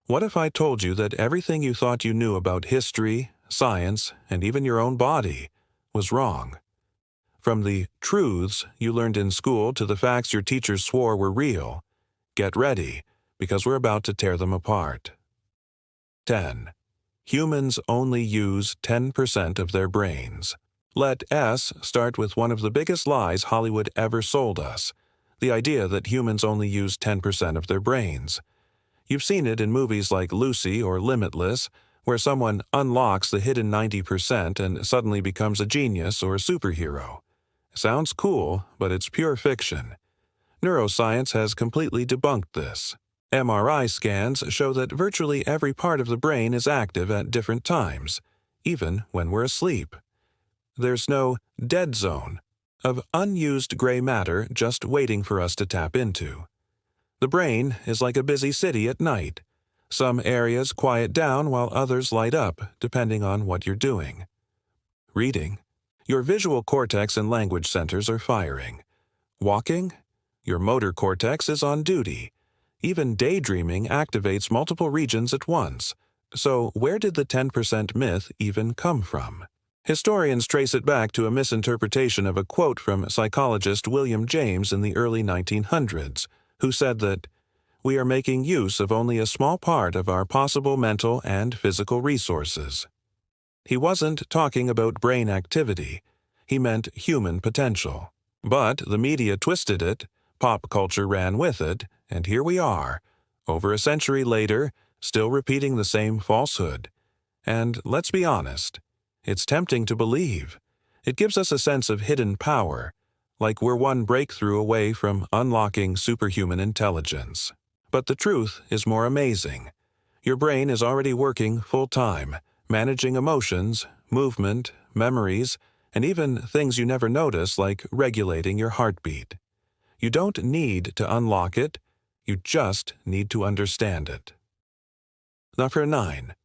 What if I told you that everything you thought you knew about history, science, and even your own body was wrong? From the truths you learned in school to the facts your teachers swore were real, get ready, because we're about to tear them apart. 10. Humans only use 10% of their brains. Let S start with one of the biggest lies Hollywood ever sold us, the idea that humans only use 10% of their brains. You've seen it in movies like Lucy or Limitless, where someone unlocks the hidden 90% and suddenly becomes a genius or a superhero. Sounds cool, but it's pure fiction. Neuroscience has completely debunked this. MRI scans show that virtually every part of the brain is active at different times, even when we're asleep. There's no dead zone of unused gray matter just waiting for us to tap into. The brain is like a busy city at night. Some areas quiet down while others light up, depending on what you're doing. Reading. Your visual cortex and language centers are firing. Walking. Your motor cortex is on duty. Even daydreaming activates multiple regions at once. So where did the 10% myth even come from? Historians trace it back to a misinterpretation of a quote from psychologist William James in the early 1900s, who said that, "We are making use of only a small part of our possible mental and physical resources." He wasn't talking about brain activity. He meant human potential. But the media twisted it, pop culture ran with it, and here we are, over a century later, still repeating the same falsehood. And let's be honest, it's tempting to believe. It gives us a sense of hidden power, like we're one breakthrough away from unlocking superhuman intelligence. But the truth is more amazing. Your brain is already working full-time, managing emotions, movement, memories, and even things you never notice like regulating your heartbeat. You don't need to unlock it, you just need to understand it. Number 9.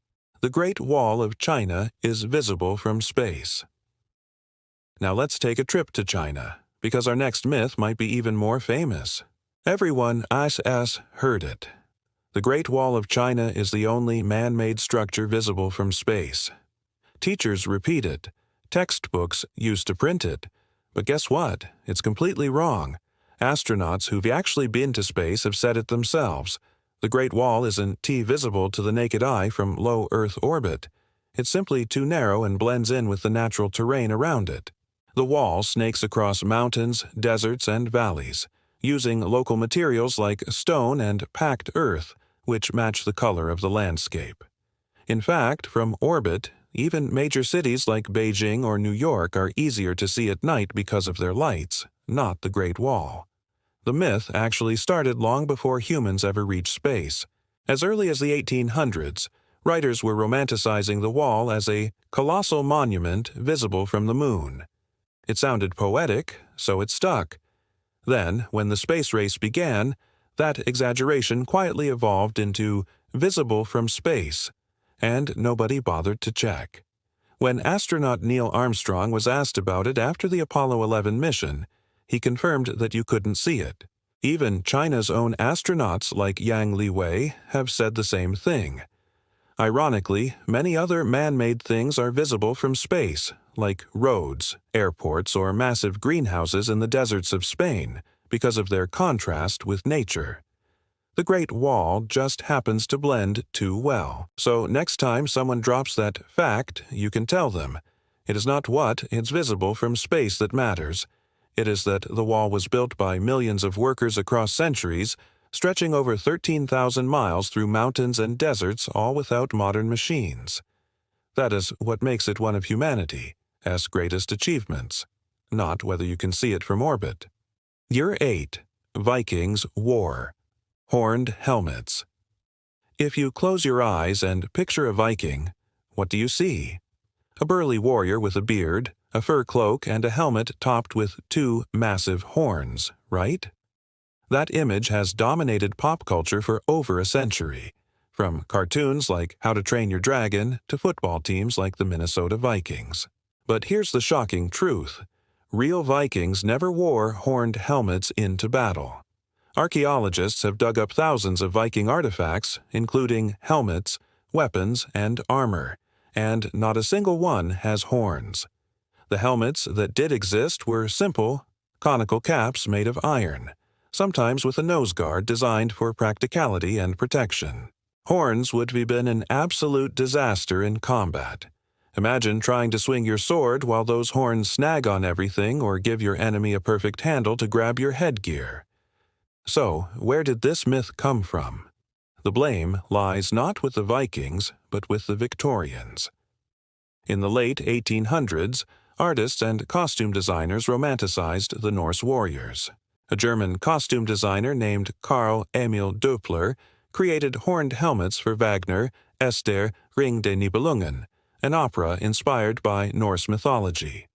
The Great Wall of China is visible from space. Now let's take a trip to China, because our next myth might be even more famous. Everyone has heard it. The Great Wall of China is the only man-made structure visible from space. Teachers repeat it. Textbooks used to print it. But guess what? It's completely wrong. Astronauts who've actually been to space have said it themselves. The Great Wall isn't visible to the naked eye from low Earth orbit. It's simply too narrow and blends in with the natural terrain around it. The wall snakes across mountains, deserts, and valleys, using local materials like stone and packed earth, which match the color of the landscape. In fact, from orbit, even major cities like Beijing or New York are easier to see at night because of their lights, not the Great Wall. The myth actually started long before humans ever reached space. As early as the 1800s, writers were romanticizing the wall as a colossal monument visible from the moon. It sounded poetic, so it stuck. Then, when the space race began, that exaggeration quietly evolved into visible from space, and nobody bothered to check. When astronaut Neil Armstrong was asked about it after the Apollo 11 mission, he confirmed that you couldn't see it. Even China's own astronauts like Yang Liwei have said the same thing. Ironically, many other man-made things are visible from space, like roads, airports, or massive greenhouses in the deserts of Spain, because of their contrast with nature. The Great Wall just happens to blend too well. So next time someone drops that fact, you can tell them, it is not what is visible from space that matters. It is that the wall was built by millions of workers across centuries, stretching over 13,000 miles through mountains and deserts, all without modern machines. That is what makes it one of humanity's greatest achievements, not whether you can see it from orbit. Year 8. Vikings War. Horned helmets. If you close your eyes and picture a Viking, what do you see? A burly warrior with a beard, a fur cloak, and a helmet topped with 2 massive horns, right? That image has dominated pop culture for over a century, from cartoons like How to Train Your Dragon to football teams like the Minnesota Vikings. But here's the shocking truth. Real Vikings never wore horned helmets into battle. Archaeologists have dug up thousands of Viking artifacts, including helmets, weapons, and armor, and not a single one has horns. The helmets that did exist were simple, conical caps made of iron, sometimes with a nose guard designed for practicality and protection. Horns would have been an absolute disaster in combat. Imagine trying to swing your sword while those horns snag on everything or give your enemy a perfect handle to grab your headgear. So, where did this myth come from? The blame lies not with the Vikings, but with the Victorians. In the late 1800s, artists and costume designers romanticized the Norse warriors. A German costume designer named Karl Emil Doppler created horned helmets for Wagner, Der Ring der Nibelungen, an opera inspired by Norse mythology.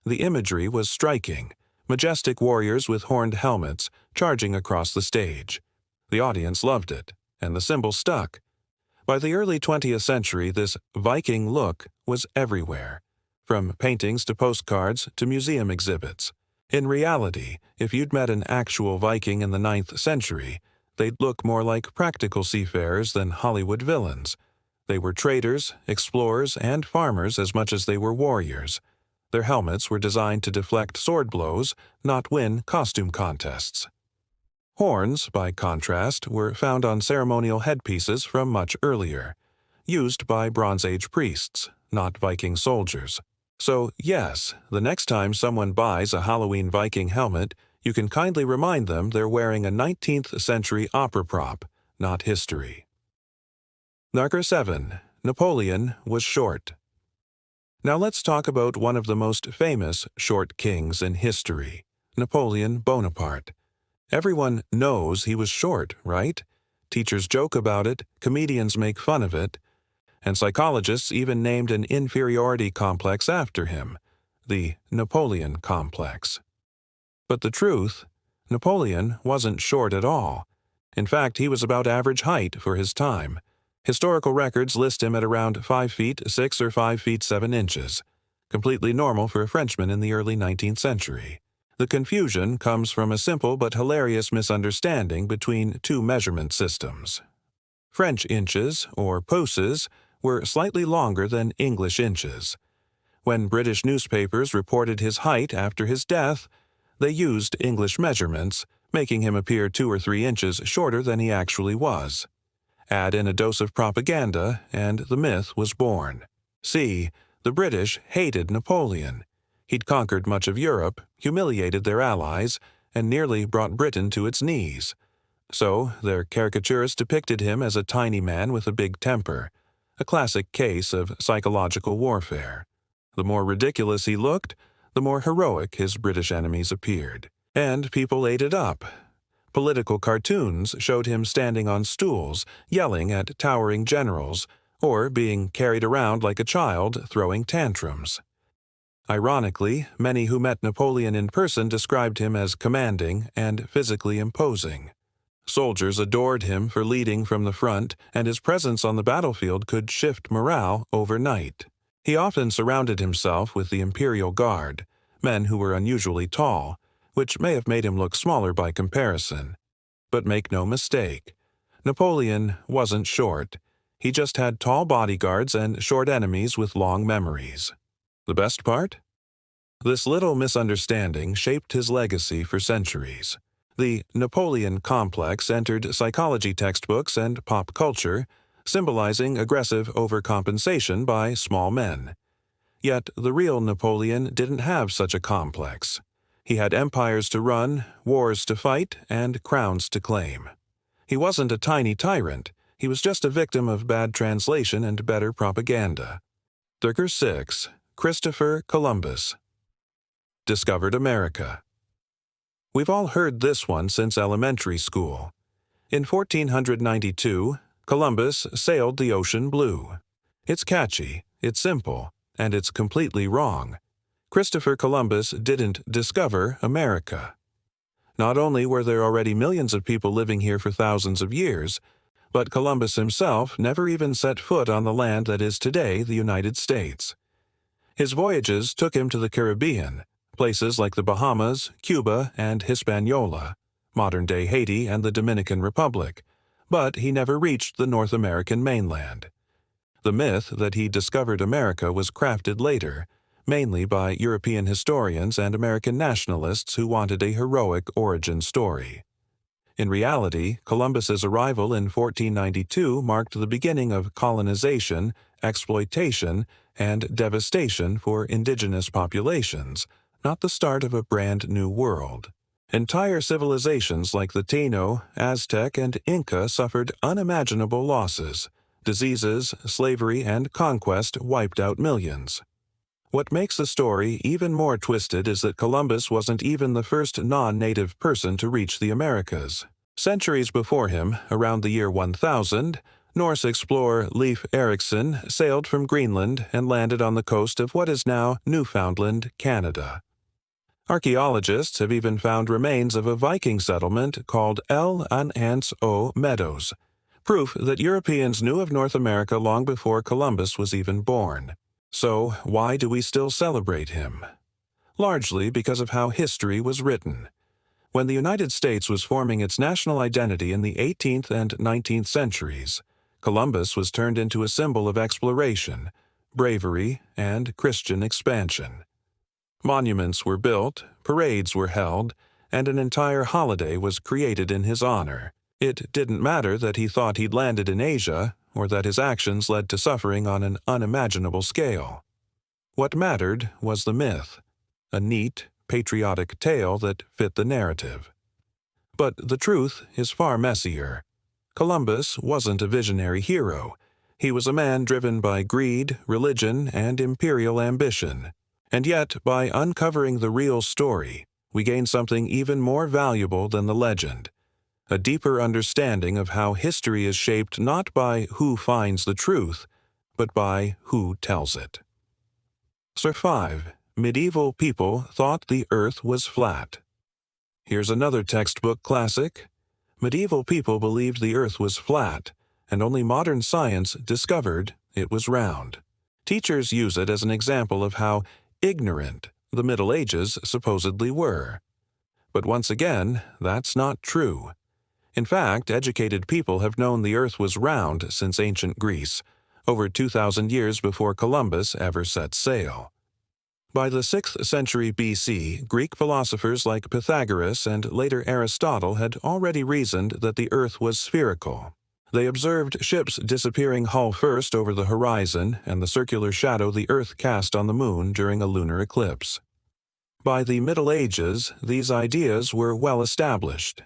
The imagery was striking, majestic warriors with horned helmets charging across the stage. The audience loved it, and the symbol stuck. By the early 20th century, this Viking look was everywhere, from paintings to postcards to museum exhibits. In reality, if you'd met an actual Viking in the 9th century, they'd look more like practical seafarers than Hollywood villains. They were traders, explorers, and farmers as much as they were warriors. Their helmets were designed to deflect sword blows, not win costume contests. Horns, by contrast, were found on ceremonial headpieces from much earlier, used by Bronze Age priests, not Viking soldiers. So, yes, the next time someone buys a Halloween Viking helmet, you can kindly remind them they're wearing a 19th century opera prop, not history. Number 7. Napoleon was short. Now let's talk about one of the most famous short kings in history, Napoleon Bonaparte. Everyone knows he was short, right? Teachers joke about it, comedians make fun of it, and psychologists even named an inferiority complex after him, the Napoleon complex. But the truth, Napoleon wasn't short at all. In fact, he was about average height for his time. Historical records list him at around 5 feet 6 or 5 feet 7 inches, completely normal for a Frenchman in the early 19th century. The confusion comes from a simple but hilarious misunderstanding between two measurement systems. French inches, or pouces, were slightly longer than English inches. When British newspapers reported his height after his death, they used English measurements, making him appear 2 or 3 inches shorter than he actually was. Add in a dose of propaganda, and the myth was born. See, the British hated Napoleon. He'd conquered much of Europe, humiliated their allies, and nearly brought Britain to its knees. So, their caricaturists depicted him as a tiny man with a big temper, a classic case of psychological warfare. The more ridiculous he looked, the more heroic his British enemies appeared. And people ate it up. Political cartoons showed him standing on stools, yelling at towering generals, or being carried around like a child throwing tantrums. Ironically, many who met Napoleon in person described him as commanding and physically imposing. Soldiers adored him for leading from the front, and his presence on the battlefield could shift morale overnight. He often surrounded himself with the Imperial Guard, men who were unusually tall, which may have made him look smaller by comparison. But make no mistake, Napoleon wasn't short. He just had tall bodyguards and short enemies with long memories. The best part? This little misunderstanding shaped his legacy for centuries. The Napoleon complex entered psychology textbooks and pop culture, symbolizing aggressive overcompensation by small men. Yet the real Napoleon didn't have such a complex. He had empires to run, wars to fight, and crowns to claim. He wasn't a tiny tyrant. He was just a victim of bad translation and better propaganda. Number 6. Christopher Columbus discovered America. We've all heard this one since elementary school. In 1492, Columbus sailed the ocean blue. It's catchy, it's simple, and it's completely wrong. Christopher Columbus didn't discover America. Not only were there already millions of people living here for thousands of years, but Columbus himself never even set foot on the land that is today the United States. His voyages took him to the Caribbean, places like the Bahamas, Cuba, and Hispaniola. modern-day Haiti and the Dominican Republic, but he never reached the North American mainland. The myth that he discovered America was crafted later, mainly by European historians and American nationalists who wanted a heroic origin story. In reality, Columbus's arrival in 1492 marked the beginning of colonization, exploitation, and devastation for indigenous populations, not the start of a brand new world. Entire civilizations like the Taino, Aztec, and Inca suffered unimaginable losses. Diseases, slavery, and conquest wiped out millions. What makes the story even more twisted is that Columbus wasn't even the first non-native person to reach the Americas. Centuries before him, around the year 1000, Norse explorer Leif Erikson sailed from Greenland and landed on the coast of what is now Newfoundland, Canada. Archaeologists have even found remains of a Viking settlement called El Anants o Meadows, proof that Europeans knew of North America long before Columbus was even born. So, why do we still celebrate him? Largely because of how history was written. When the United States was forming its national identity in the 18th and 19th centuries, Columbus was turned into a symbol of exploration, bravery, and Christian expansion. Monuments were built, parades were held, and an entire holiday was created in his honor. It didn't matter that he thought he'd landed in Asia, or that his actions led to suffering on an unimaginable scale. What mattered was the myth, a neat, patriotic tale that fit the narrative. But the truth is far messier. Columbus wasn't a visionary hero. He was a man driven by greed, religion, and imperial ambition. And yet, by uncovering the real story, we gain something even more valuable than the legend. A deeper understanding of how history is shaped not by who finds the truth, but by who tells it. Sir 5. Medieval people thought the earth was flat. Here's another textbook classic. Medieval people believed the earth was flat, and only modern science discovered it was round. Teachers use it as an example of how ignorant the Middle Ages supposedly were. But once again, that's not true. In fact, educated people have known the earth was round since ancient Greece, over 2,000 years before Columbus ever set sail. By the 6th century BC, Greek philosophers like Pythagoras and later Aristotle had already reasoned that the earth was spherical. They observed ships disappearing hull first over the horizon and the circular shadow the earth cast on the moon during a lunar eclipse. By the Middle Ages, these ideas were well established.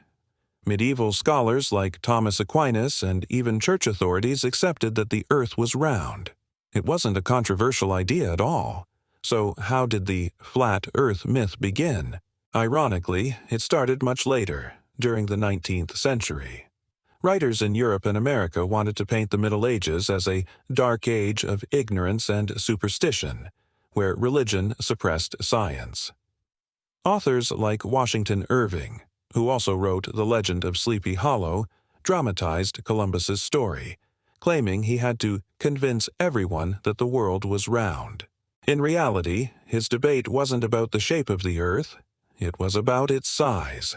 Medieval scholars like Thomas Aquinas and even church authorities accepted that the earth was round. It wasn't a controversial idea at all. So how did the flat earth myth begin? Ironically, it started much later, during the 19th century. Writers in Europe and America wanted to paint the Middle Ages as a dark age of ignorance and superstition, where religion suppressed science. Authors like Washington Irving, who also wrote The Legend of Sleepy Hollow, dramatized Columbus's story, claiming he had to convince everyone that the world was round. In reality, his debate wasn't about the shape of the earth, it was about its size.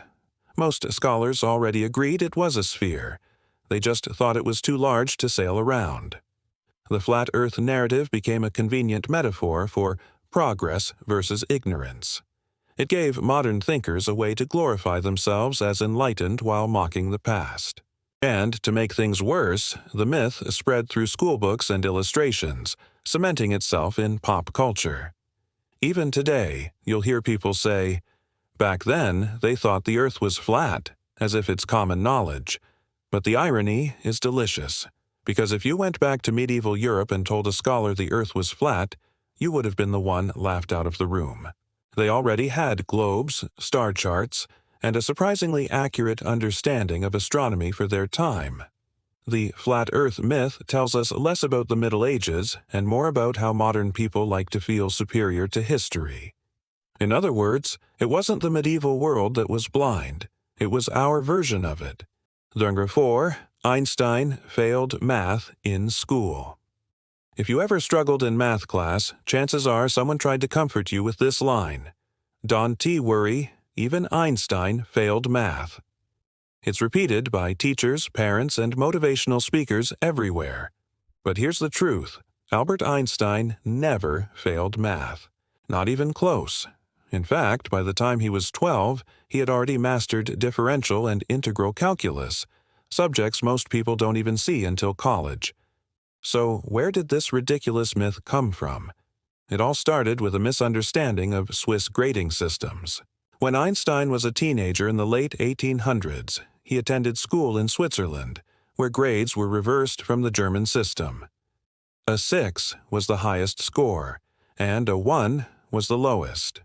Most scholars already agreed it was a sphere. They just thought it was too large to sail around. The flat earth narrative became a convenient metaphor for progress versus ignorance. It gave modern thinkers a way to glorify themselves as enlightened while mocking the past. And, to make things worse, the myth spread through schoolbooks and illustrations, cementing itself in pop culture. Even today, you'll hear people say, "Back then, they thought the earth was flat," as if it's common knowledge. But the irony is delicious, because if you went back to medieval Europe and told a scholar the earth was flat, you would have been the one laughed out of the room. They already had globes, star charts, and a surprisingly accurate understanding of astronomy for their time. The flat earth myth tells us less about the Middle Ages and more about how modern people like to feel superior to history. In other words, it wasn't the medieval world that was blind, it was our version of it. Number 4, Einstein failed math in school. If you ever struggled in math class, chances are someone tried to comfort you with this line: "Don't worry, even Einstein failed math." It's repeated by teachers, parents, and motivational speakers everywhere. But here's the truth. Albert Einstein never failed math. Not even close. In fact, by the time he was 12, he had already mastered differential and integral calculus, subjects most people don't even see until college. So where did this ridiculous myth come from? It all started with a misunderstanding of Swiss grading systems. When Einstein was a teenager in the late 1800s, he attended school in Switzerland, where grades were reversed from the German system. A 6 was the highest score, and a 1 was the lowest.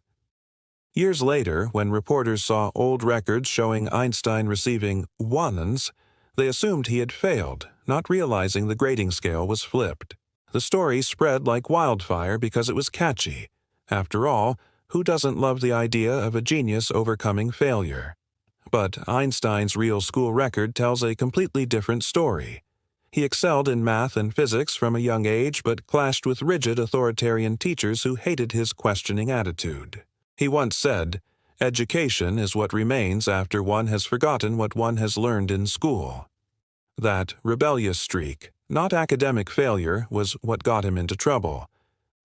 Years later, when reporters saw old records showing Einstein receiving 1s, they assumed he had failed, not realizing the grading scale was flipped. The story spread like wildfire because it was catchy. After all, who doesn't love the idea of a genius overcoming failure? But Einstein's real school record tells a completely different story. He excelled in math and physics from a young age but clashed with rigid authoritarian teachers who hated his questioning attitude. He once said, "Education is what remains after one has forgotten what one has learned in school." That rebellious streak, not academic failure, was what got him into trouble.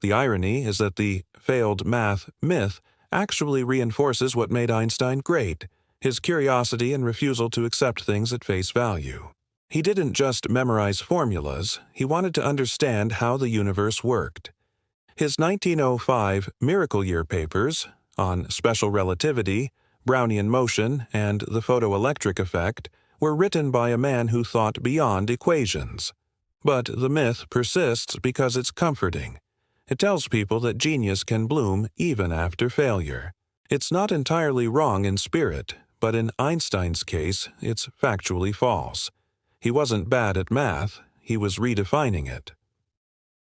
The irony is that the failed math myth actually reinforces what made Einstein great, his curiosity and refusal to accept things at face value. He didn't just memorize formulas, he wanted to understand how the universe worked. His 1905 Miracle Year papers on special relativity, Brownian motion, and the photoelectric effect were written by a man who thought beyond equations. But the myth persists because it's comforting. It tells people that genius can bloom even after failure. It's not entirely wrong in spirit, but in Einstein's case, it's factually false. He wasn't bad at math, he was redefining it.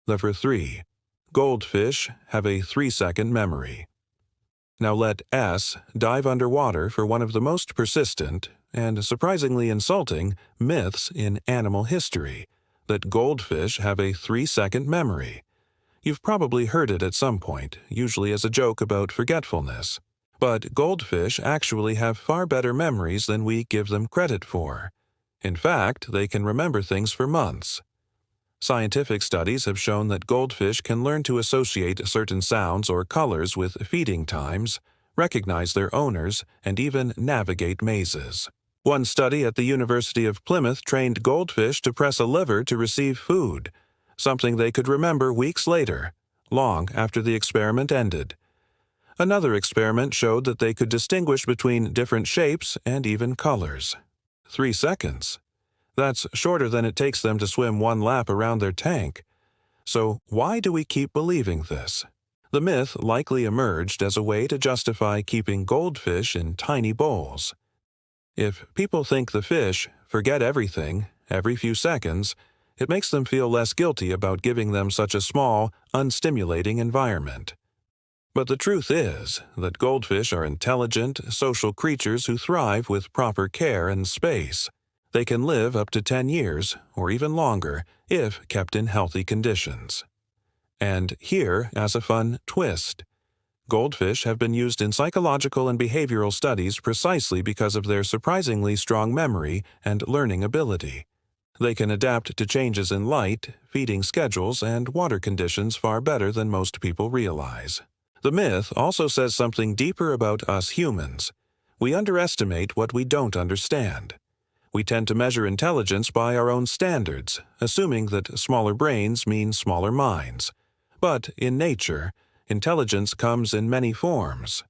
Number 3. Goldfish have a 3-second memory. Now let S dive underwater for one of the most persistent, and surprisingly insulting, myths in animal history, that goldfish have a 3-second memory. You've probably heard it at some point, usually as a joke about forgetfulness. But goldfish actually have far better memories than we give them credit for. In fact, they can remember things for months. Scientific studies have shown that goldfish can learn to associate certain sounds or colors with feeding times, recognize their owners, and even navigate mazes. One study at the University of Plymouth trained goldfish to press a lever to receive food, something they could remember weeks later, long after the experiment ended. Another experiment showed that they could distinguish between different shapes and even colors. 3 seconds. That's shorter than it takes them to swim one lap around their tank. So why do we keep believing this? The myth likely emerged as a way to justify keeping goldfish in tiny bowls. If people think the fish forget everything every few seconds, it makes them feel less guilty about giving them such a small, unstimulating environment. But the truth is that goldfish are intelligent, social creatures who thrive with proper care and space. They can live up to 10 years, or even longer, if kept in healthy conditions. And here, as a fun twist, goldfish have been used in psychological and behavioral studies precisely because of their surprisingly strong memory and learning ability. They can adapt to changes in light, feeding schedules, and water conditions far better than most people realize. The myth also says something deeper about us humans. We underestimate what we don't understand. We tend to measure intelligence by our own standards, assuming that smaller brains mean smaller minds. But in nature, intelligence comes in many forms.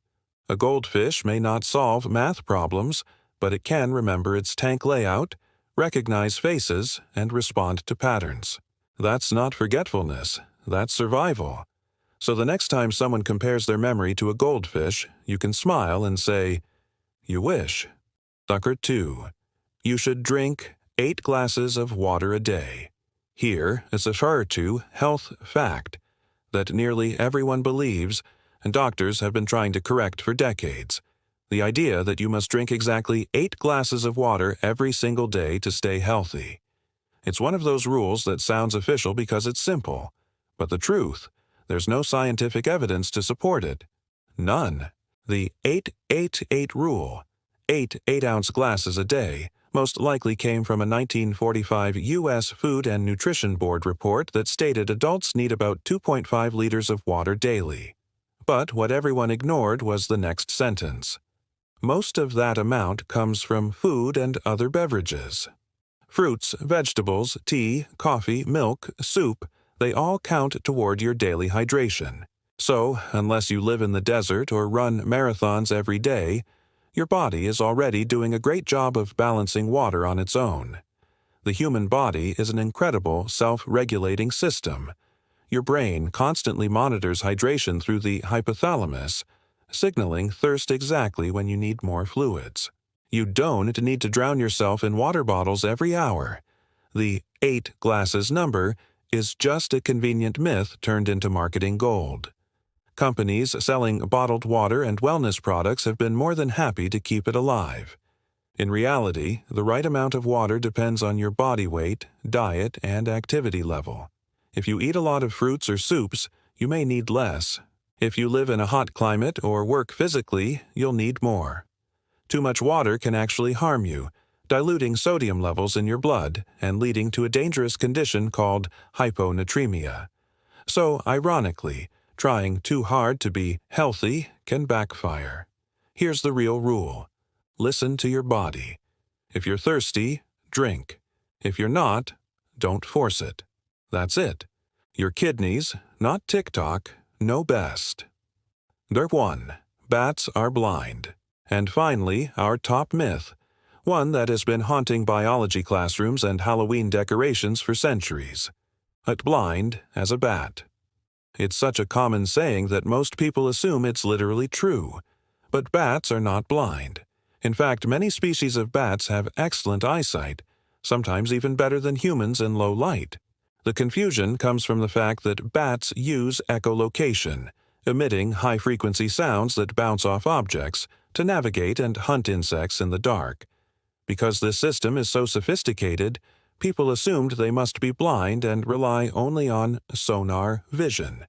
A goldfish may not solve math problems, but it can remember its tank layout, recognize faces, and respond to patterns. That's not forgetfulness, that's survival. So the next time someone compares their memory to a goldfish, you can smile and say, "You wish." Sucker 2. You should drink 8 glasses of water a day. Here is a Shartu health fact that nearly everyone believes, and doctors have been trying to correct for decades. The idea that you must drink exactly 8 glasses of water every single day to stay healthy. It's one of those rules that sounds official because it's simple. But the truth, there's no scientific evidence to support it. None. The 8-8-8 rule. ate 8-ounce glasses a day most likely came from a 1945 U.S. Food and Nutrition Board report that stated adults need about 2.5 liters of water daily. But what everyone ignored was the next sentence. Most of that amount comes from food and other beverages. Fruits, vegetables, tea, coffee, milk, soup, they all count toward your daily hydration. So, unless you live in the desert or run marathons every day, your body is already doing a great job of balancing water on its own. The human body is an incredible self-regulating system. Your brain constantly monitors hydration through the hypothalamus, signaling thirst exactly when you need more fluids. You don't need to drown yourself in water bottles every hour. The 8 glasses number is just a convenient myth turned into marketing gold. Companies selling bottled water and wellness products have been more than happy to keep it alive. In reality, the right amount of water depends on your body weight, diet, and activity level. If you eat a lot of fruits or soups, you may need less. If you live in a hot climate or work physically, you'll need more. Too much water can actually harm you, diluting sodium levels in your blood and leading to a dangerous condition called hyponatremia. So, ironically, trying too hard to be healthy can backfire. Here's the real rule. Listen to your body. If you're thirsty, drink. If you're not, don't force it. That's it. Your kidneys, not TikTok, know best. Derp 1. Bats are blind. And finally, our top myth, one that has been haunting biology classrooms and Halloween decorations for centuries. Blind as a bat. It's such a common saying that most people assume it's literally true. But bats are not blind. In fact, many species of bats have excellent eyesight, sometimes even better than humans in low light. The confusion comes from the fact that bats use echolocation, emitting high-frequency sounds that bounce off objects, to navigate and hunt insects in the dark. Because this system is so sophisticated, people assumed they must be blind and rely only on sonar vision.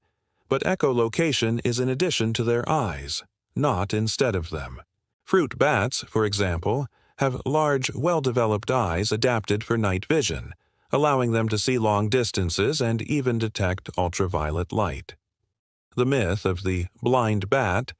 But echolocation is in addition to their eyes, not instead of them. Fruit bats, for example, have large, well-developed eyes adapted for night vision, allowing them to see long distances and even detect ultraviolet light. The myth of the blind bat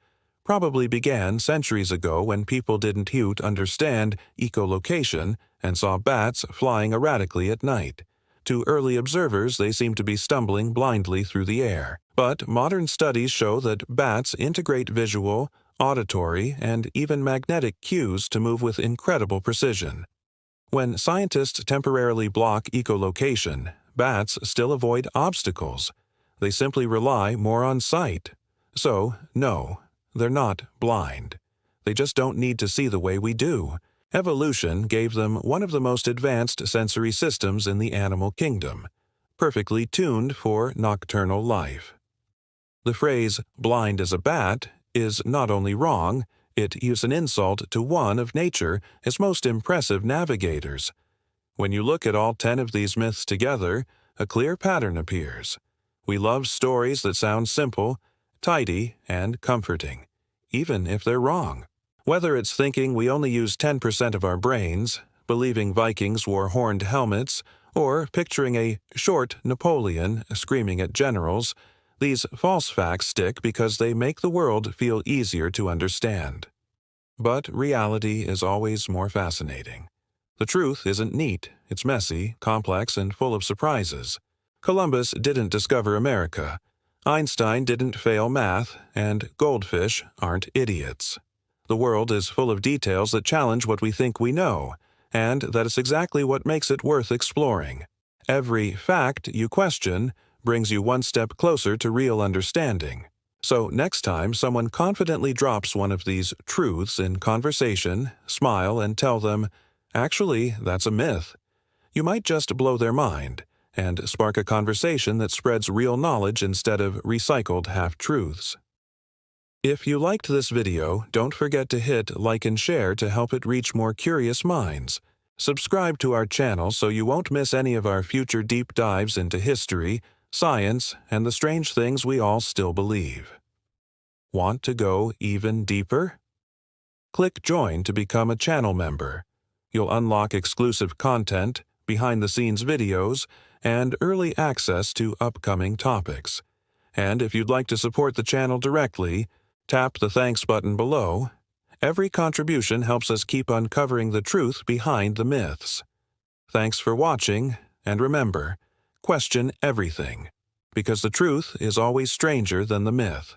probably began centuries ago when people didn't understand echolocation and saw bats flying erratically at night. To early observers, they seemed to be stumbling blindly through the air. But modern studies show that bats integrate visual, auditory, and even magnetic cues to move with incredible precision. When scientists temporarily block echolocation, bats still avoid obstacles. They simply rely more on sight. So, no, they're not blind. They just don't need to see the way we do. Evolution gave them one of the most advanced sensory systems in the animal kingdom, perfectly tuned for nocturnal life. The phrase, blind as a bat, is not only wrong, it is an insult to one of nature's most impressive navigators. When you look at all 10 of these myths together, a clear pattern appears. We love stories that sound simple, tidy, and comforting, even if they're wrong. Whether it's thinking we only use 10% of our brains, believing Vikings wore horned helmets, or picturing a short Napoleon screaming at generals, these false facts stick because they make the world feel easier to understand. But reality is always more fascinating. The truth isn't neat, it's messy, complex, and full of surprises. Columbus didn't discover America. Einstein didn't fail math, and goldfish aren't idiots. The world is full of details that challenge what we think we know, and that is exactly what makes it worth exploring. Every fact you question brings you one step closer to real understanding. So next time someone confidently drops one of these truths in conversation, smile and tell them, "Actually, that's a myth." You might just blow their mind and spark a conversation that spreads real knowledge instead of recycled half-truths. If you liked this video, don't forget to hit like and share to help it reach more curious minds. Subscribe to our channel so you won't miss any of our future deep dives into history, science, and the strange things we all still believe. Want to go even deeper? Click Join to become a channel member. You'll unlock exclusive content, behind-the-scenes videos, and early access to upcoming topics. And if you'd like to support the channel directly, tap the Thanks button below. Every contribution helps us keep uncovering the truth behind the myths. Thanks for watching, and remember, question everything, because the truth is always stranger than the myth.